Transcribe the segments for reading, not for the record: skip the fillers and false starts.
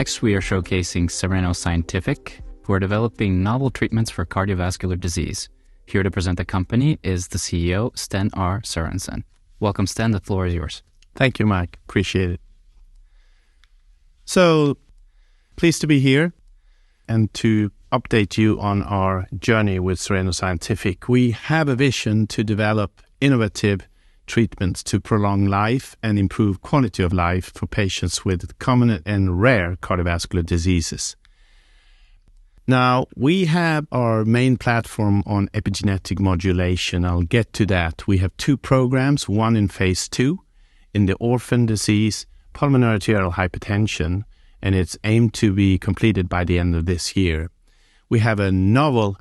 Next, we are showcasing Cereno Scientific, who are developing novel treatments for cardiovascular disease. Here to present the company is the CEO, Sten R. Sörensen. Welcome, Sten. The floor is yours. Thank you, Mike. Appreciate it. So, pleased to be here and to update you on our journey with Cereno Scientific. We have a vision to develop innovative treatments to prolong life and improve quality of life for patients with common and rare cardiovascular diseases. Now, we have our main platform on epigenetic modulation. I'll get to that. We have two programs, one in phase 2 in the orphan disease, pulmonary arterial hypertension, and it's aimed to be completed by the end of this year. We have a novel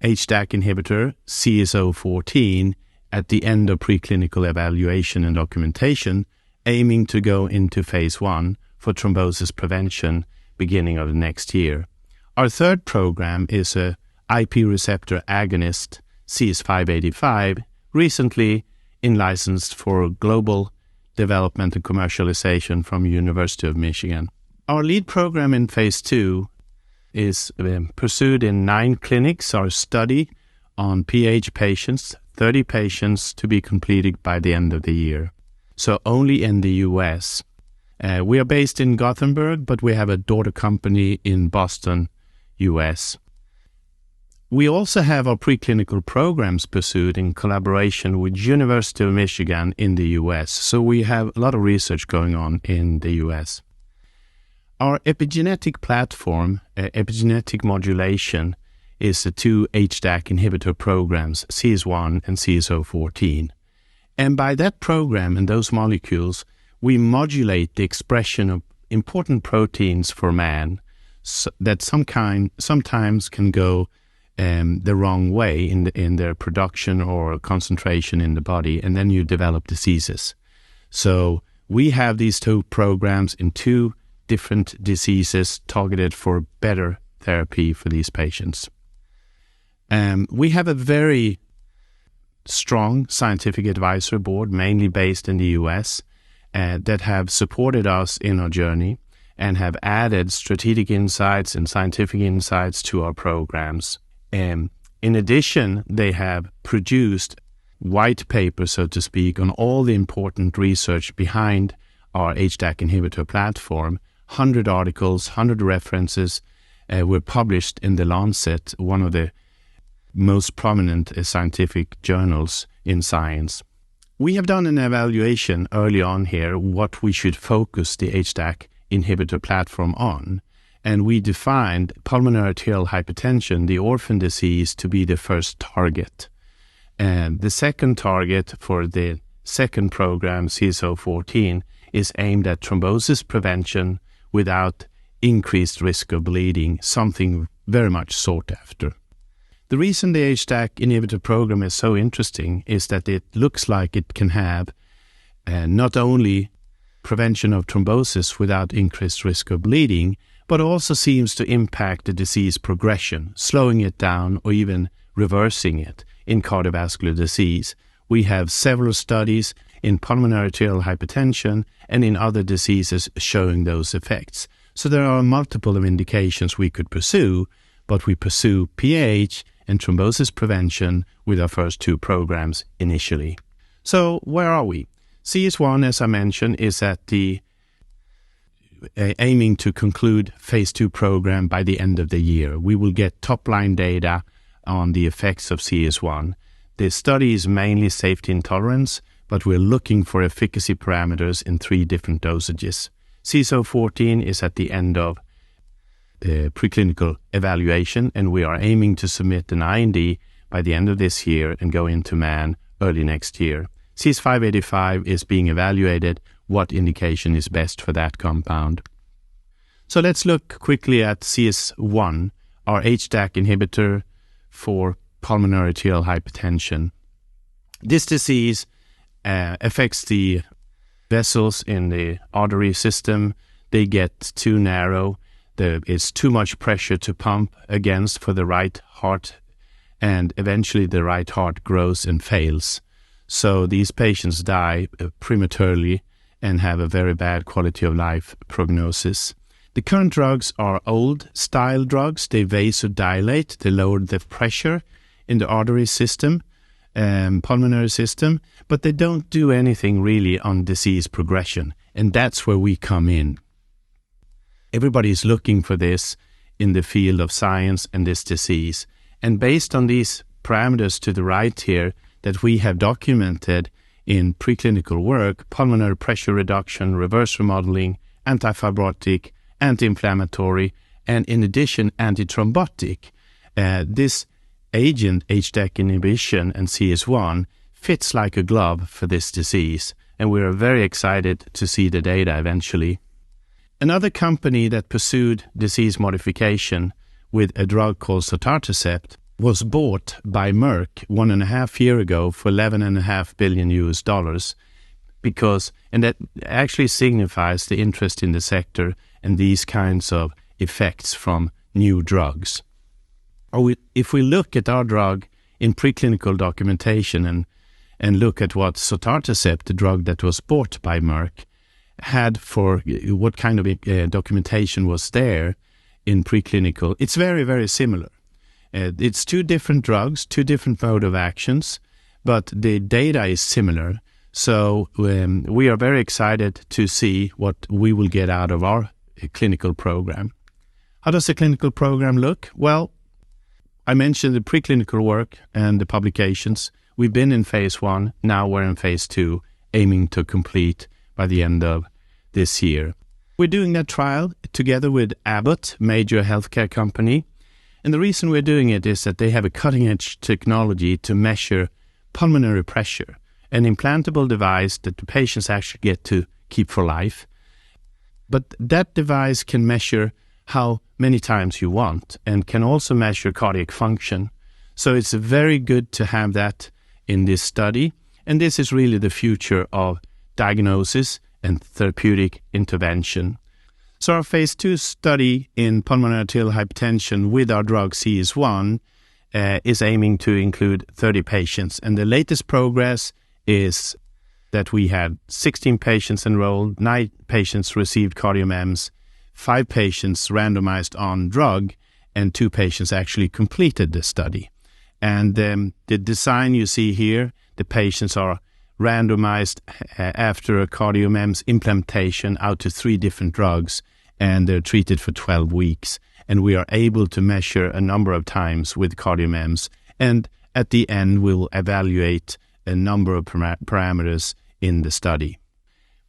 HDAC inhibitor, CS014, at the end of preclinical evaluation and documentation, aiming to go into phase 1 for thrombosis prevention beginning of the next year. Our third program is a IP receptor agonist, CS585, recently in-licensed for global development and commercialization from University of Michigan. Our lead program in phase 2 is pursued in 9 clinics. Our study on PH patients, 30 patients to be completed by the end of the year. So only in the US. We are based in Gothenburg, but we have a daughter company in Boston, US. We also have our preclinical programs pursued in collaboration with University of Michigan in the US. So we have a lot of research going on in the US. Our epigenetic platform, epigenetic modulation, is the 2 HDAC inhibitor programs, CS1 and CS014. And by that program and those molecules, we modulate the expression of important proteins for man that sometimes can go the wrong way in their production or concentration in the body, and then you develop diseases. So we have these 2 programs in 2 different diseases targeted for better therapy for these patients. We have a very strong scientific advisory board, mainly based in the US, that have supported us in our journey and have added strategic insights and scientific insights to our programs. In addition, they have produced white papers, so to speak, on all the important research behind our HDAC inhibitor platform. 100 articles, 100 references were published in The Lancet, one of the most prominent scientific journals in science. We have done an evaluation early on here what we should focus the HDAC inhibitor platform on, and we defined pulmonary arterial hypertension, the orphan disease, to be the first target. And the second target for the second program, CS014, is aimed at thrombosis prevention without increased risk of bleeding, something very much sought after. The reason the HDAC inhibitor program is so interesting is that it looks like it can have not only prevention of thrombosis without increased risk of bleeding, but also seems to impact the disease progression, slowing it down or even reversing it in cardiovascular disease. We have several studies in pulmonary arterial hypertension and in other diseases showing those effects. So there are multiple indications we could pursue, but we pursue PH and thrombosis prevention with our first 2 programs initially. So where are we? CS1, as I mentioned, is at the aiming to conclude phase 2 program by the end of the year. We will get top-line data on the effects of CS1. The study is mainly safety and tolerance, but we're looking for efficacy parameters in 3 different dosages. CS014 is at the end of preclinical evaluation, and we are aiming to submit an IND by the end of this year and go into man early next year. CS585 is being evaluated what indication is best for that compound. So let's look quickly at CS1, our HDAC inhibitor for pulmonary arterial hypertension. This disease affects the vessels in the artery system. They get too narrow. There is too much pressure to pump against for the right heart, and eventually the right heart grows and fails. So these patients die prematurely and have a very bad quality of life prognosis. The current drugs are old-style drugs. They vasodilate, they lower the pressure in the artery system, pulmonary system, but they don't do anything really on disease progression, and that's where we come in. Everybody is looking for this in the field of science and this disease, and based on these parameters to the right here that we have documented in preclinical work, pulmonary pressure reduction, reverse remodeling, antifibrotic, anti-inflammatory, and in addition antithrombotic, this agent, HDAC inhibition and CS1, fits like a glove for this disease, and we are very excited to see the data eventually. Another company that pursued disease modification with a drug called Sotatercept was bought by Merck 1.5 years ago for $11.5 billion, and that actually signifies the interest in the sector and these kinds of effects from new drugs. If we look at our drug in preclinical documentation and look at what Sotatercept, the drug that was bought by Merck, had for what kind of documentation was there in preclinical, it's very, very similar. It's two different drugs, two different mode of actions, but the data is similar. So we are very excited to see what we will get out of our clinical program. How does the clinical program look? Well, I mentioned the preclinical work and the publications. We've been in phase 1, now we're in phase 2, aiming to complete by the end of this year. We're doing that trial together with Abbott, major healthcare company. And the reason we're doing it is that they have a cutting-edge technology to measure pulmonary pressure, an implantable device that the patients actually get to keep for life. But that device can measure how many times you want and can also measure cardiac function. So it's very good to have that in this study. And this is really the future of diagnosis and therapeutic intervention. So our phase 2 study in pulmonary arterial hypertension with our drug CS1 is aiming to include 30 patients. And the latest progress is that we had 16 patients enrolled, 9 patients received CardioMEMS, 5 patients randomized on drug, and 2 patients actually completed the study. And the design you see here, the patients are randomized after a CardioMEMS implantation out to 3 different drugs, and they're treated for 12 weeks. And we are able to measure a number of times with CardioMEMS, and at the end we'll evaluate a number of parameters in the study.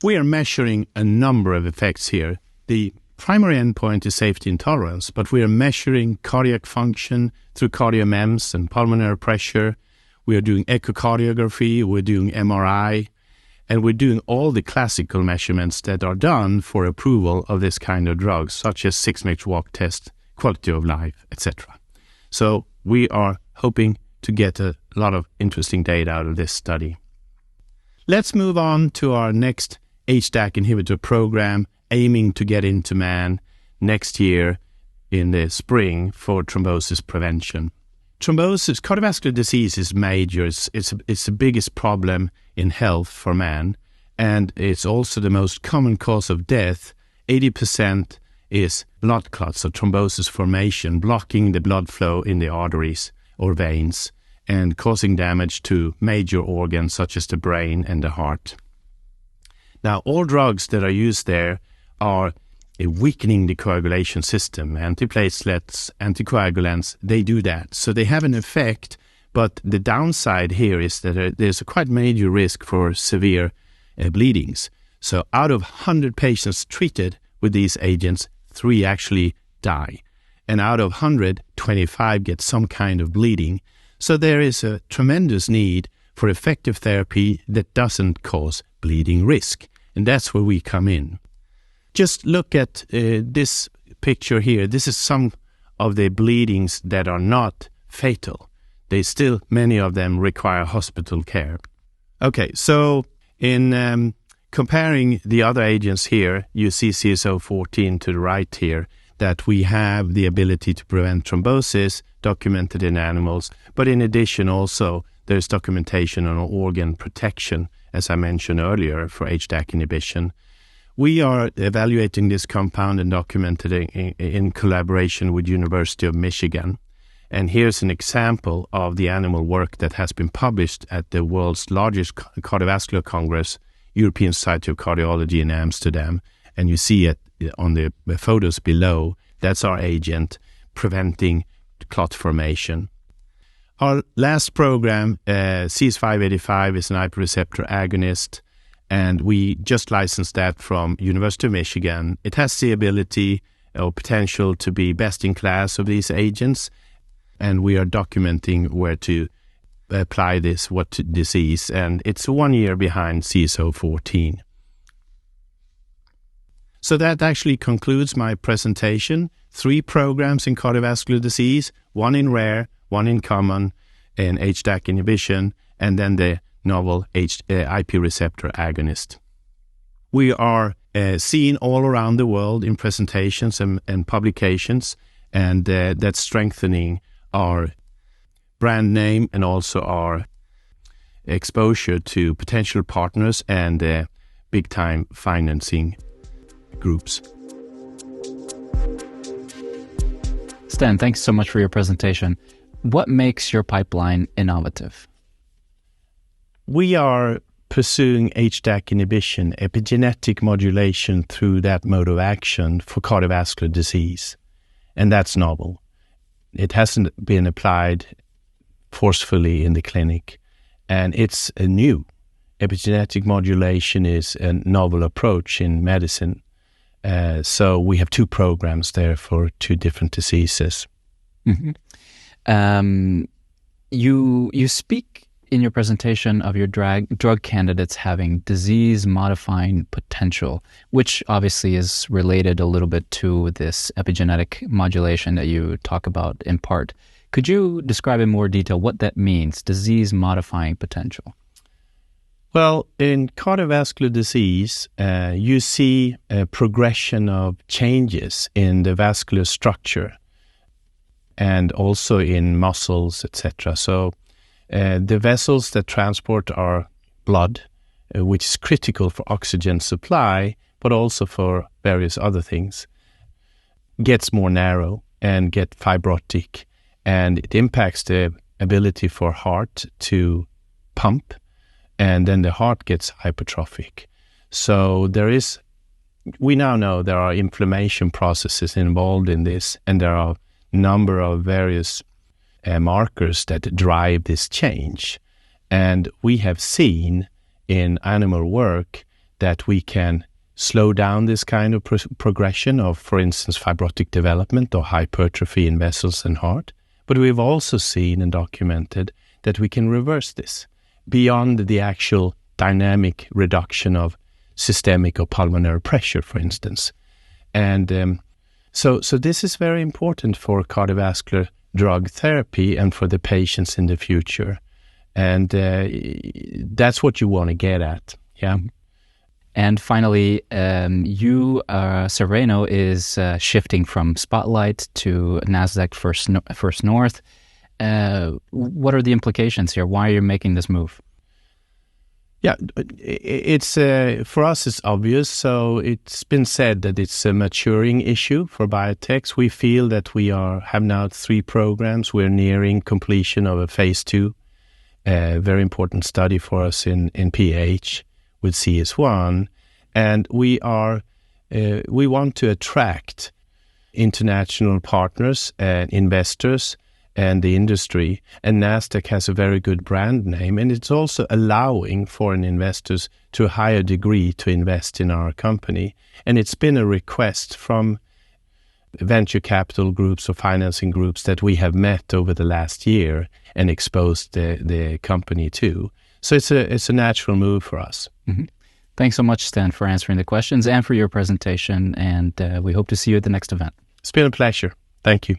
We are measuring a number of effects here. The primary endpoint is safety and tolerance, but we are measuring cardiac function through CardioMEMS and pulmonary pressure. We are doing echocardiography, we're doing MRI, and we're doing all the classical measurements that are done for approval of this kind of drugs, such as 6-minute walk test, quality of life, etc. So we are hoping to get a lot of interesting data out of this study. Let's move on to our next HDAC inhibitor program, aiming to get into man next year in the spring for thrombosis prevention. Thrombosis, cardiovascular disease is major. It's the biggest problem in health for man, and it's also the most common cause of death. 80% is blood clots, so thrombosis formation, blocking the blood flow in the arteries or veins and causing damage to major organs such as the brain and the heart. Now, all drugs that are used there are weakening the coagulation system. Antiplatelets, anticoagulants, they do that. So they have an effect, but the downside here is that there's a quite major risk for severe bleedings. So out of 100 patients treated with these agents, 3 actually die. And out of 100, 25 get some kind of bleeding. So there is a tremendous need for effective therapy that doesn't cause bleeding risk. And that's where we come in. Just look at this picture here. This is some of the bleedings that are not fatal. Many of them require hospital care. Okay, so in comparing the other agents here, you see CSO14 to the right here, that we have the ability to prevent thrombosis documented in animals. But in addition also, there's documentation on organ protection, as I mentioned earlier, for HDAC inhibition. We are evaluating this compound and documented in collaboration with University of Michigan. And here's an example of the animal work that has been published at the world's largest cardiovascular congress, European Society of Cardiology in Amsterdam. And you see it on the photos below. That's our agent preventing clot formation. Our last program, CS585, is an IP receptor agonist, and we just licensed that from University of Michigan. It has the ability or potential to be best in class of these agents, and we are documenting where to apply this, what disease, and it's 1 year behind CS014. So that actually concludes my presentation. 3 programs in cardiovascular disease, 1 in rare, 1 in common, and HDAC inhibition, and then the novel IP receptor agonist. We are seen all around the world in presentations and publications, and that's strengthening our brand name and also our exposure to potential partners and big-time financing groups. Sten, thanks so much for your presentation. What makes your pipeline innovative? We are pursuing HDAC inhibition, epigenetic modulation through that mode of action for cardiovascular disease. And that's novel. It hasn't been applied forcefully in the clinic. And it's new. Epigenetic modulation is a novel approach in medicine. So we have 2 programs there for 2 different diseases. Mm-hmm. You speak in your presentation of your drug candidates having disease-modifying potential, which obviously is related a little bit to this epigenetic modulation that you talk about in part. Could you describe in more detail what that means, disease-modifying potential? Well, in cardiovascular disease, you see a progression of changes in the vascular structure and also in muscles, etc. So the vessels that transport our blood, which is critical for oxygen supply, but also for various other things, gets more narrow and get fibrotic, and it impacts the ability for heart to pump, and then the heart gets hypertrophic. So we now know there are inflammation processes involved in this, and there are a number of various markers that drive this change. And we have seen in animal work that we can slow down this kind of progression of, for instance, fibrotic development or hypertrophy in vessels and heart. But we've also seen and documented that we can reverse this beyond the actual dynamic reduction of systemic or pulmonary pressure, for instance. And so this is very important for cardiovascular drug therapy and for the patients in the future. And that's what you want to get at. Yeah. And finally, Cereno is shifting from Spotlight to NASDAQ First North. What are the implications here? Why are you making this move? Yeah, it's for us it's obvious. So it's been said that it's a maturing issue for biotechs. We feel that we have now 3 programs. We're nearing completion of a phase 2, very important study for us in PH with CS1, and we want to attract international partners and investors and the industry, and NASDAQ has a very good brand name, and it's also allowing foreign investors to a higher degree to invest in our company. And it's been a request from venture capital groups or financing groups that we have met over the last year and exposed the company to. So it's a natural move for us. Mm-hmm. Thanks so much, Sten, for answering the questions and for your presentation, and we hope to see you at the next event. It's been a pleasure. Thank you.